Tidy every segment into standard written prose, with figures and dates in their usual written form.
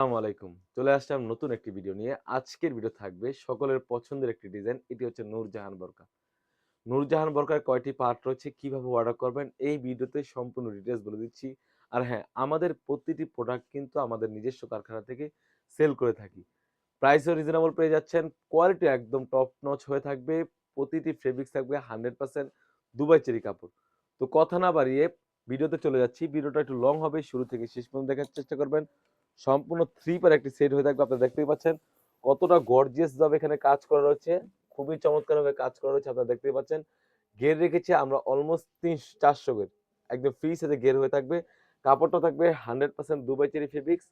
আসসালামু আলাইকুম। চলে আসলাম নতুন একটি ভিডিও নিয়ে। আজকের ভিডিও থাকবে সকলের পছন্দের একটি ডিজাইন। এটি হচ্ছে নূরজাহান বোরকা। নূরজাহান বোরকার কয়টি পার্ট রয়েছে, কিভাবে অর্ডার করবেন এই ভিডিওতে সম্পূর্ণ ডিটেইলস বলে দিচ্ছি। আর হ্যাঁ, আমাদের প্রতিটি প্রোডাক্ট কিন্তু আমাদের নিজস্ব কারখানা থেকে সেল করে থাকি। প্রাইসও রিজনেবল পেয়ে যাচ্ছেন। কোয়ালিটি একদম টপ নচ হয়ে থাকবে। প্রতিটি ফেব্রিক্স থাকবে 100% দুবাই চেরি কাপড়। তো কথা না বাড়িয়ে ভিডিওতে চলে যাচ্ছি। ভিডিওটা একটু লং হবে। শুরু থেকে শেষ পর্যন্ত দেখার চেষ্টা করবেন। সম্পূর্ণ 3 পার একটি সেট হয়ে থাকবে। আপনারা দেখতেই পাচ্ছেন কতটা গর্জিয়াস ভাবে এখানে কাজ করা রয়েছে। খুবই চমৎকারভাবে কাজ করা রয়েছে। আপনারা দেখতেই পাচ্ছেন। ঘের রেখেছি আমরা অলমোস্ট 400 ঘের। একদম ফ্রি সাইজে ঘের হয়ে থাকবে। কাপড়টা থাকবে 100% দুবাই চেরি ফেব্রিক্স।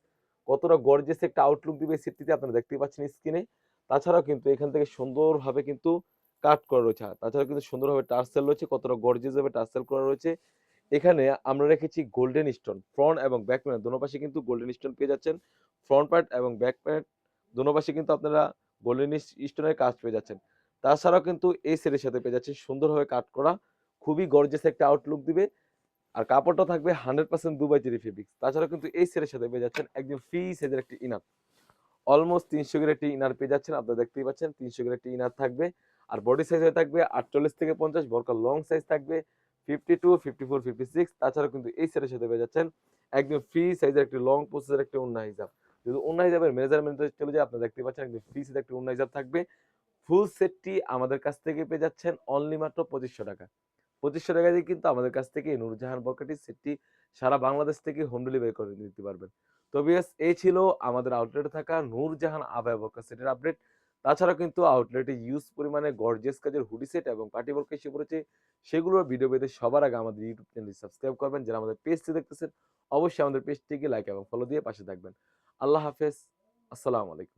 কতটা গর্জিয়াস একটা আউটলুক দিবে এই সেটটিতে আপনারা দেখতেই পাচ্ছেন স্ক্রিনে। তাছাড়াও কিন্তু এখান থেকে সুন্দরভাবে কিন্তু কাট করা রয়েছে। তাছাড়াও কিন্তু সুন্দরভাবে টার্সেল রয়েছে। কতটা গর্জিয়াস ভাবে টার্সেল করা রয়েছে। এখানে আমরা রেখেছি গোল্ডেন স্টোন। ফ্রন্ট এবং ব্যাক প্যানেল দোনো পাশে কিন্তু গোল্ডেন স্টোন পেয়ে যাচ্ছেন। ফ্রন্ট পার্ট এবং ব্যাক প্যানেল দোনো পাশে কিন্তু আপনারা গোল্ডেন স্টোনের কাজ পেয়ে যাচ্ছেন। তাছাড়াও কিন্তু এই সেটের সাথে পেয়ে যাচ্ছেন সুন্দরভাবে কাট করা খুবই গর্জিয়াস একটা আউটলুক দিবে। আর কাপড়টা থাকবে 100% দুবাই চেরি ফেব্রিক্স। তাছাড়াও কিন্তু এই সেটের সাথে পেয়ে যাচ্ছেন একদম ফ্রি সাইজের একটি ইনার। অলমোস্ট ৩০০ গ্রেড একটি ইনার পেয়ে যাচ্ছেন। আপনারা দেখতেই পাচ্ছেন ৩০০ গ্রেড একটি ইনার থাকবে। আর বডি সাইজ হয়ে থাকবে ৪৮ থেকে ৫০। বোরকার লং সাইজ থাকবে 52, 54, 56। তাছাড়াও কিন্তু এই সেটের সাথে পেয়ে যাচ্ছেন একদম ফ্রি সাইজের একটি লং প্রসেসের একটি ওড়না হিজাব। যদি ওড়না হিজাবের মেজারমেন্টে চলে যায় আপনারা দেখতে পাচ্ছেন একদম ফ্রি সাইজের একটি ওড়না হিজাব থাকবে। ফুল সেটটি আমাদের কাছ থেকে পেয়ে যাচ্ছেন অনলি মাত্র ৳২৫০০। ৳২৫০০ দিয়ে কিন্তু আমাদের কাছ থেকে এই নূরজাহান বোরকাটির সেটটি সারা বাংলাদেশ থেকে হোম ডেলিভারি করে নিতে পারবেন। তো ভিউয়ার্স এই ছিল আমাদের আউটলেটে থাকা নূরজাহান আবায়া বোরকা সেটের আপডেট। তাছাড়াও কিন্তু আউটলেটে হিউজ পরিমাণে গর্জিয়াস কাজের হুডি সেট এবং পার্টি বোরকা এসে পড়েছে। সেগুলোর ভিডিও পেতে সবার আগে আমাদের ইউটিউব চ্যানেলটি সাবস্ক্রাইব করবেন। যারা আমাদের পেজটি দেখতেছেন অবশ্যই আমাদের পেজটিকে লাইক এবং ফলো দিয়ে পাশে থাকবেন। আল্লাহ হাফেজ। আসসালামু আলাইকুম।